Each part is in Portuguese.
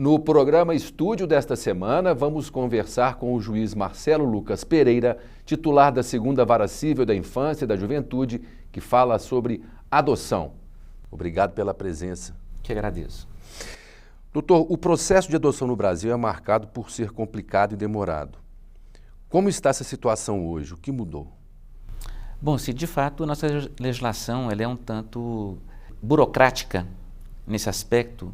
No programa Estúdio desta semana, vamos conversar com o juiz Marcelo Lucas Pereira, titular da 2ª Vara Cível da Infância e da Juventude, que fala sobre adoção. Obrigado pela presença. Que agradeço. Doutor, o processo de adoção no Brasil é marcado por ser complicado e demorado. Como está essa situação hoje? O que mudou? Bom, se de fato a nossa legislação ela é um tanto burocrática nesse aspecto,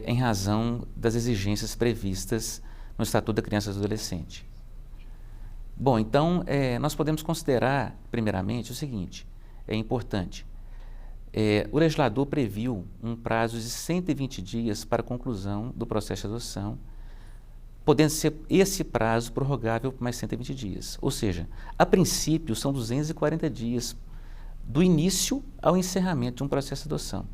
em razão das exigências previstas no Estatuto da Criança e do Adolescente. Bom, então nós podemos considerar, primeiramente, o seguinte, é importante. O legislador previu um prazo de 120 dias para a conclusão do processo de adoção, podendo ser esse prazo prorrogável por mais 120 dias. Ou seja, a princípio são 240 dias do início ao encerramento de um processo de adoção.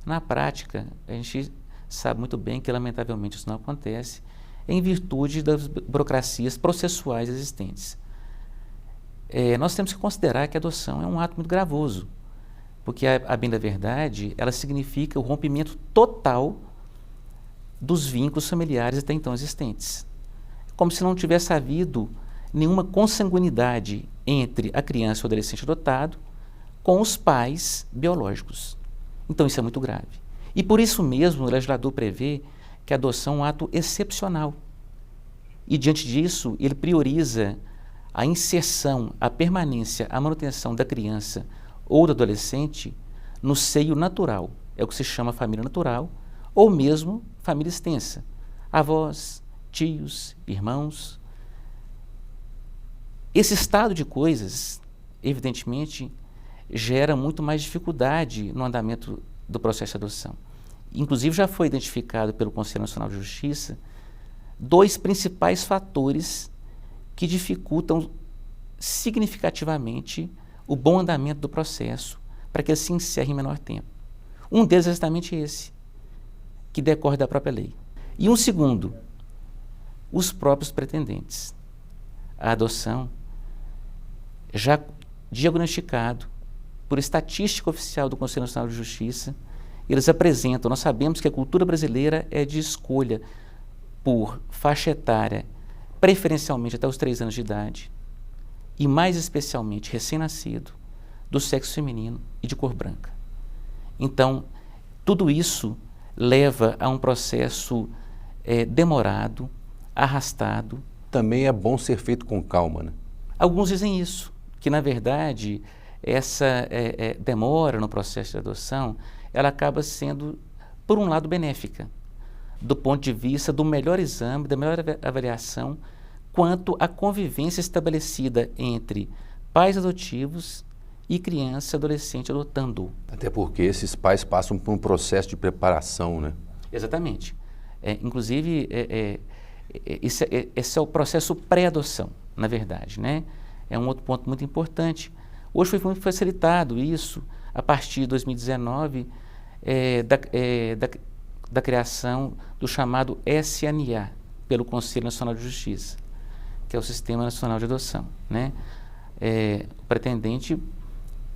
Na prática, a gente sabe muito bem que, lamentavelmente, isso não acontece em virtude das burocracias processuais existentes. Nós temos que considerar que a adoção é um ato muito gravoso, porque, a bem da verdade, ela significa o rompimento total dos vínculos familiares até então existentes. Como se não tivesse havido nenhuma consanguinidade entre a criança e o adolescente adotado com os pais biológicos. Então isso é muito grave. E por isso mesmo o legislador prevê que a adoção é um ato excepcional. E diante disso ele prioriza a inserção, a permanência, a manutenção da criança ou do adolescente no seio natural. É o que se chama família natural ou mesmo família extensa. Avós, tios, irmãos. Esse estado de coisas, evidentemente, gera muito mais dificuldade no andamento do processo de adoção. Inclusive, já foi identificado pelo Conselho Nacional de Justiça 2 principais fatores que dificultam significativamente o bom andamento do processo para que ele se encerre em menor tempo. Um deles é exatamente esse, que decorre da própria lei. E um segundo, os próprios pretendentes. A adoção, já diagnosticado por estatística oficial do Conselho Nacional de Justiça, eles apresentam, nós sabemos que a cultura brasileira é de escolha por faixa etária, preferencialmente até os 3 anos de idade, e mais especialmente recém-nascido, do sexo feminino e de cor branca. Então, tudo isso leva a um processo demorado, arrastado. Também é bom ser feito com calma, né? Alguns dizem isso, que na verdade essa demora no processo de adoção, ela acaba sendo, por um lado, benéfica, do ponto de vista do melhor exame, da melhor avaliação, quanto à convivência estabelecida entre pais adotivos e criança e adolescente adotando. Até porque esses pais passam por um processo de preparação, né? Exatamente. Inclusive, esse é o processo pré-adoção, na verdade, né? É um outro ponto muito importante. Hoje foi muito facilitado isso, a partir de 2019, da criação do chamado SNA, pelo Conselho Nacional de Justiça, que é o Sistema Nacional de Adoção, né? O pretendente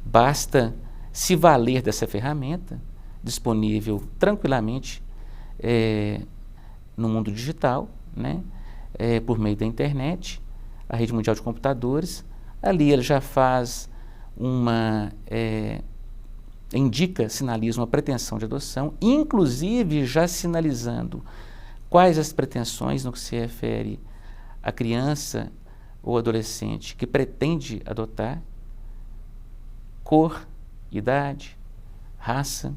basta se valer dessa ferramenta, disponível tranquilamente no mundo digital, né? Por meio da internet, a rede mundial de computadores. Ali ele já faz sinaliza uma pretensão de adoção, inclusive já sinalizando quais as pretensões no que se refere à criança ou adolescente que pretende adotar, cor, idade, raça.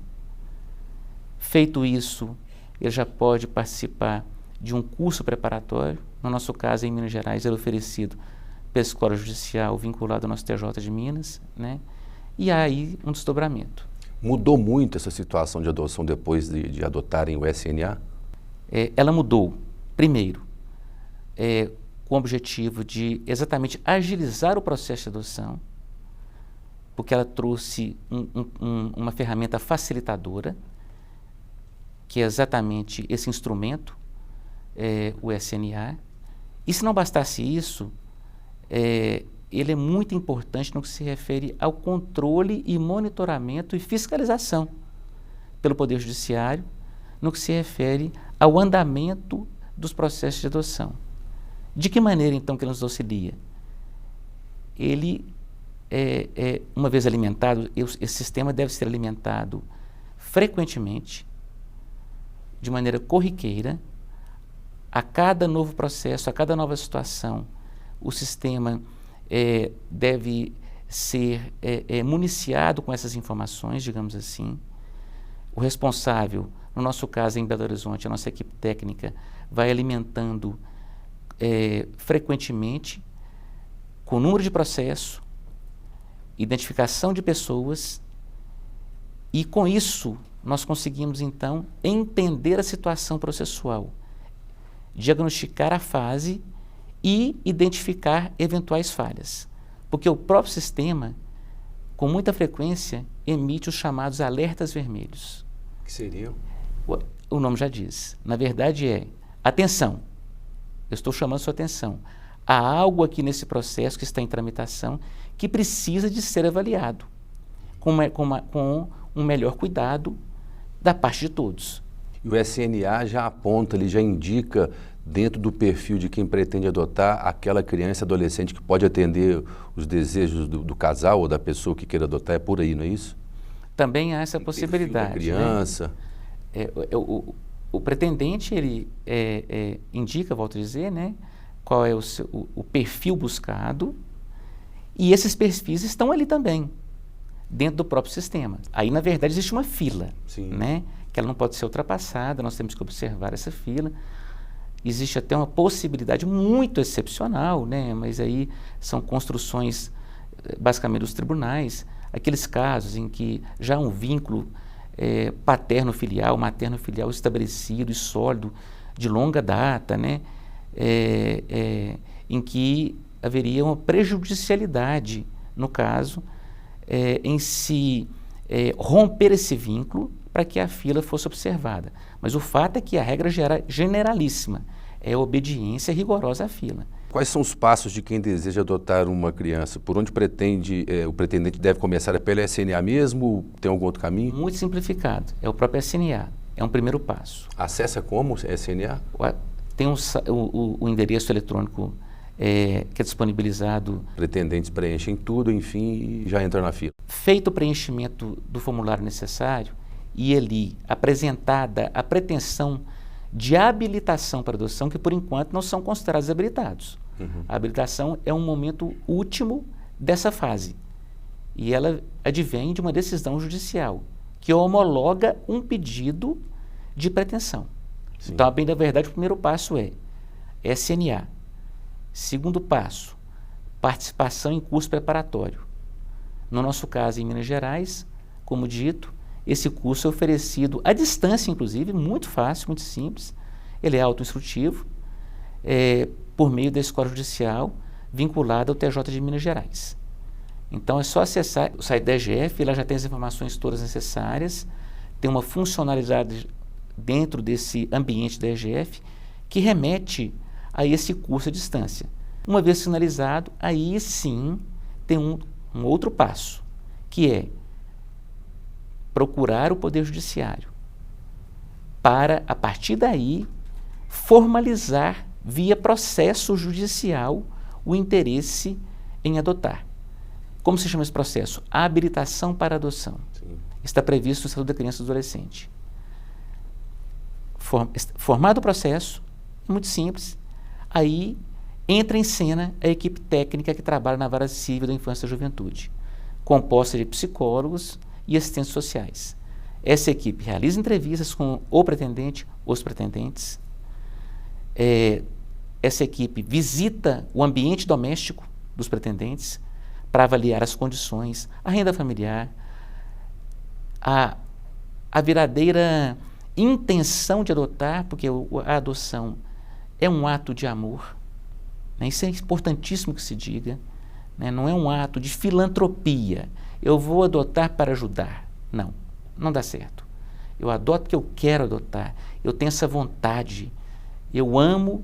Feito isso, ele já pode participar de um curso preparatório. No nosso caso, em Minas Gerais, ele é oferecido pela Escola Judicial vinculado ao nosso TJ de Minas, né? E há aí um desdobramento. Mudou muito essa situação de adoção depois de adotarem o SNA? Ela mudou, primeiro, com o objetivo de exatamente agilizar o processo de adoção, porque ela trouxe uma ferramenta facilitadora, que é exatamente esse instrumento, o SNA. E se não bastasse isso, ele é muito importante no que se refere ao controle e monitoramento e fiscalização pelo Poder Judiciário, no que se refere ao andamento dos processos de adoção. De que maneira, então, que ele nos auxilia? Ele, uma vez alimentado, esse sistema deve ser alimentado frequentemente, de maneira corriqueira. A cada novo processo, a cada nova situação, o sistema deve ser municiado com essas informações, digamos assim. O responsável, no nosso caso em Belo Horizonte, a nossa equipe técnica, vai alimentando frequentemente, com número de processo, identificação de pessoas, e com isso nós conseguimos então entender a situação processual, diagnosticar a fase e identificar eventuais falhas. Porque o próprio sistema, com muita frequência, emite os chamados alertas vermelhos. Que seriam? O nome já diz. Na verdade atenção, eu estou chamando sua atenção. Há algo aqui nesse processo que está em tramitação que precisa de ser avaliado com um melhor cuidado da parte de todos. E o SNA já aponta, ele já indica dentro do perfil de quem pretende adotar aquela criança e adolescente que pode atender os desejos do casal ou da pessoa que queira adotar, é por aí, não é isso? Também há essa possibilidade. Da criança. Né? O pretendente, ele indica, volto a dizer, né, qual é o perfil buscado, e esses perfis estão ali também, dentro do próprio sistema. Aí, na verdade, existe uma fila, né, que ela não pode ser ultrapassada, nós temos que observar essa fila. Existe até uma possibilidade muito excepcional, né, mas aí são construções, basicamente, dos tribunais, aqueles casos em que já há um vínculo paterno-filial, materno-filial estabelecido e sólido de longa data, né, em que haveria uma prejudicialidade, no caso, em se romper esse vínculo para que a fila fosse observada. Mas o fato é que a regra generalíssima é a obediência rigorosa à fila. Quais são os passos de quem deseja adotar uma criança? Por onde o pretendente deve começar? É pelo SNA mesmo? Tem algum outro caminho? Muito simplificado. É o próprio SNA. É um primeiro passo. Acessa como SNA? Tem o endereço eletrônico que é disponibilizado. Pretendentes preenchem tudo, enfim, e já entram na fila. Feito o preenchimento do formulário necessário e ali apresentada a pretensão de habilitação para adoção, que por enquanto não são considerados habilitados. A habilitação é um momento último dessa fase e ela advém de uma decisão judicial que homologa um pedido de pretensão. Sim. Então, bem da verdade, o primeiro passo é SNA. Segundo passo, participação em curso preparatório. No nosso caso, em Minas Gerais, como dito, esse curso é oferecido à distância, inclusive, muito fácil, muito simples. Ele é autoinstrutivo, por meio da escola judicial vinculada ao TJ de Minas Gerais. Então, é só acessar o site da EGF, lá já tem as informações todas necessárias, tem uma funcionalidade dentro desse ambiente da EGF que remete a esse curso à distância. Uma vez finalizado, aí sim tem um outro passo, que é procurar o Poder Judiciário para, a partir daí, formalizar via processo judicial o interesse em adotar. Como se chama esse processo? A habilitação para adoção. Sim. Está previsto no Estatuto da Criança e do Adolescente. Formado o processo, muito simples, aí entra em cena a equipe técnica que trabalha na Vara Civil da Infância e Juventude, composta de psicólogos e assistentes sociais. Essa equipe realiza entrevistas com o pretendente, os pretendentes. Essa equipe visita o ambiente doméstico dos pretendentes para avaliar as condições, a renda familiar, a verdadeira intenção de adotar, porque a adoção é um ato de amor, né? Isso é importantíssimo que se diga, né? Não é um ato de filantropia. Eu vou adotar para ajudar. Não, não dá certo. Eu adoto porque eu quero adotar. Eu tenho essa vontade. Eu amo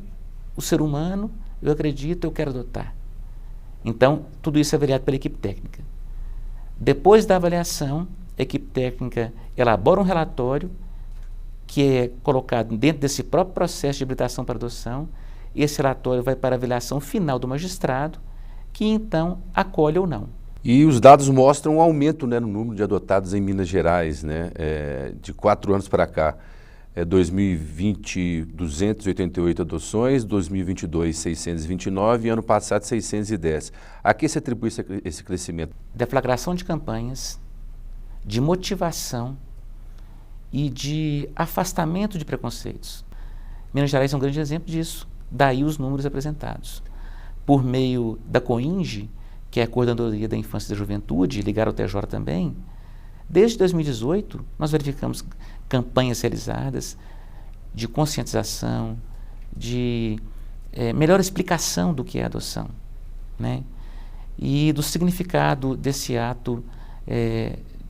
o ser humano, eu acredito, eu quero adotar. Então, tudo isso é avaliado pela equipe técnica. Depois da avaliação, a equipe técnica elabora um relatório que é colocado dentro desse próprio processo de habilitação para adoção. Esse relatório vai para a avaliação final do magistrado, que então acolhe ou não. E os dados mostram um aumento, né, no número de adotados em Minas Gerais, né, de 4 anos para cá. 2020, 288 adoções, 2022, 629 e ano passado, 610. A que se atribui esse crescimento? Deflagração de campanhas, de motivação e de afastamento de preconceitos. Minas Gerais é um grande exemplo disso, daí os números apresentados. Por meio da COINGE, que é a Coordenadoria da Infância e da Juventude, ligada ao TJ também, desde 2018 nós verificamos campanhas realizadas de conscientização, de melhor explicação do que é a adoção, né? E do significado desse ato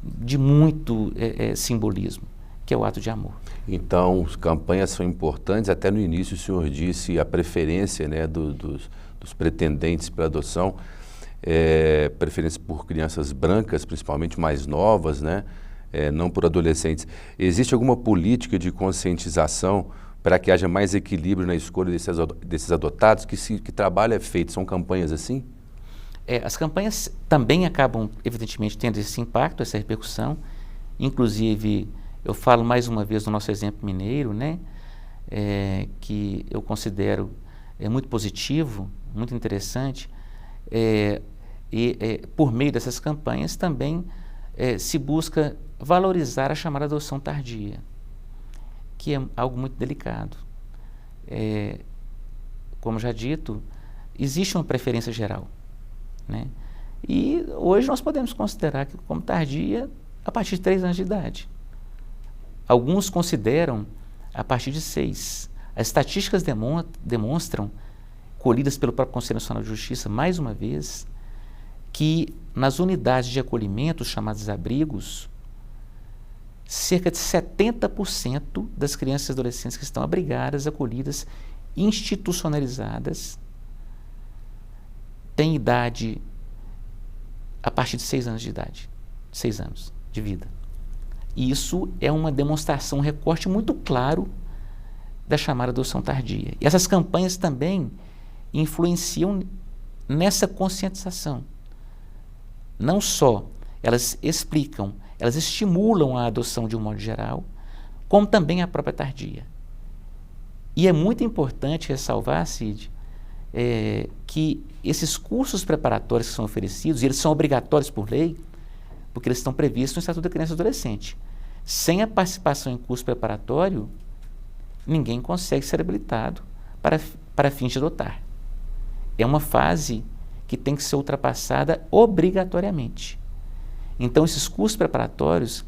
de muito simbolismo, que é o ato de amor. Então, as campanhas são importantes. Até no início o senhor disse a preferência, né, dos pretendentes para adoção, preferência por crianças brancas, principalmente mais novas, né? Não por adolescentes. Existe alguma política de conscientização para que haja mais equilíbrio na escolha desses adotados? Que trabalho é feito? São campanhas assim? As campanhas também acabam, evidentemente, tendo esse impacto, essa repercussão. Inclusive, eu falo mais uma vez do nosso exemplo mineiro, né? Que eu considero muito positivo, muito interessante. Por meio dessas campanhas também se busca valorizar a chamada adoção tardia, que é algo muito delicado. Como já dito, existe uma preferência geral, né? E hoje nós podemos considerar que como tardia a partir de 3 anos de idade. Alguns consideram a partir de 6. As estatísticas demonstram, colhidas pelo próprio Conselho Nacional de Justiça, mais uma vez, que nas unidades de acolhimento, chamados abrigos, cerca de 70% das crianças e adolescentes que estão abrigadas, acolhidas, institucionalizadas, têm idade a partir de 6 anos de idade, 6 anos de vida. E isso é uma demonstração, um recorte muito claro da chamada adoção tardia. E essas campanhas também influenciam nessa conscientização. Não só elas explicam, elas estimulam a adoção de um modo geral, como também a própria tardia. E é muito importante ressalvar, Cid, que esses cursos preparatórios que são oferecidos, e eles são obrigatórios por lei, porque eles estão previstos no Estatuto da Criança e do Adolescente. Sem a participação em curso preparatório, ninguém consegue ser habilitado para fins de adotar. É uma fase que tem que ser ultrapassada obrigatoriamente. Então, esses cursos preparatórios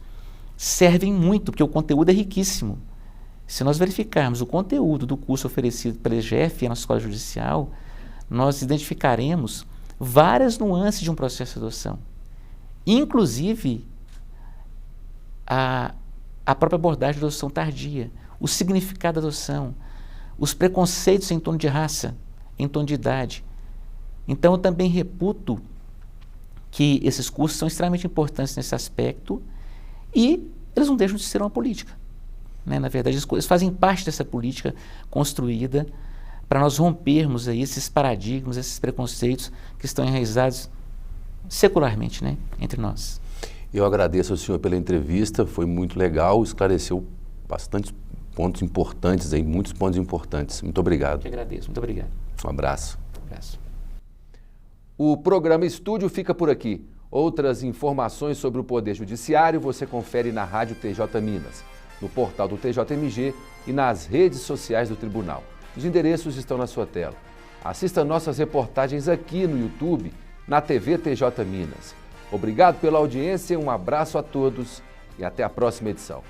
servem muito, porque o conteúdo é riquíssimo. Se nós verificarmos o conteúdo do curso oferecido pela EGF e a nossa escola judicial, nós identificaremos várias nuances de um processo de adoção. Inclusive, a própria abordagem da adoção tardia, o significado da adoção, os preconceitos em torno de raça, em torno de idade. Então, eu também reputo que esses cursos são extremamente importantes nesse aspecto e eles não deixam de ser uma política, né? Na verdade, eles fazem parte dessa política construída para nós rompermos aí esses paradigmas, esses preconceitos que estão enraizados secularmente, né, entre nós. Eu agradeço ao senhor pela entrevista, foi muito legal, esclareceu bastante pontos importantes, aí, muitos pontos importantes. Muito obrigado. Eu que agradeço, muito obrigado. Um abraço. Um abraço. O programa Estúdio fica por aqui. Outras informações sobre o Poder Judiciário você confere na Rádio TJ Minas, no portal do TJMG e nas redes sociais do Tribunal. Os endereços estão na sua tela. Assista nossas reportagens aqui no YouTube, na TV TJ Minas. Obrigado pela audiência, um abraço a todos e até a próxima edição.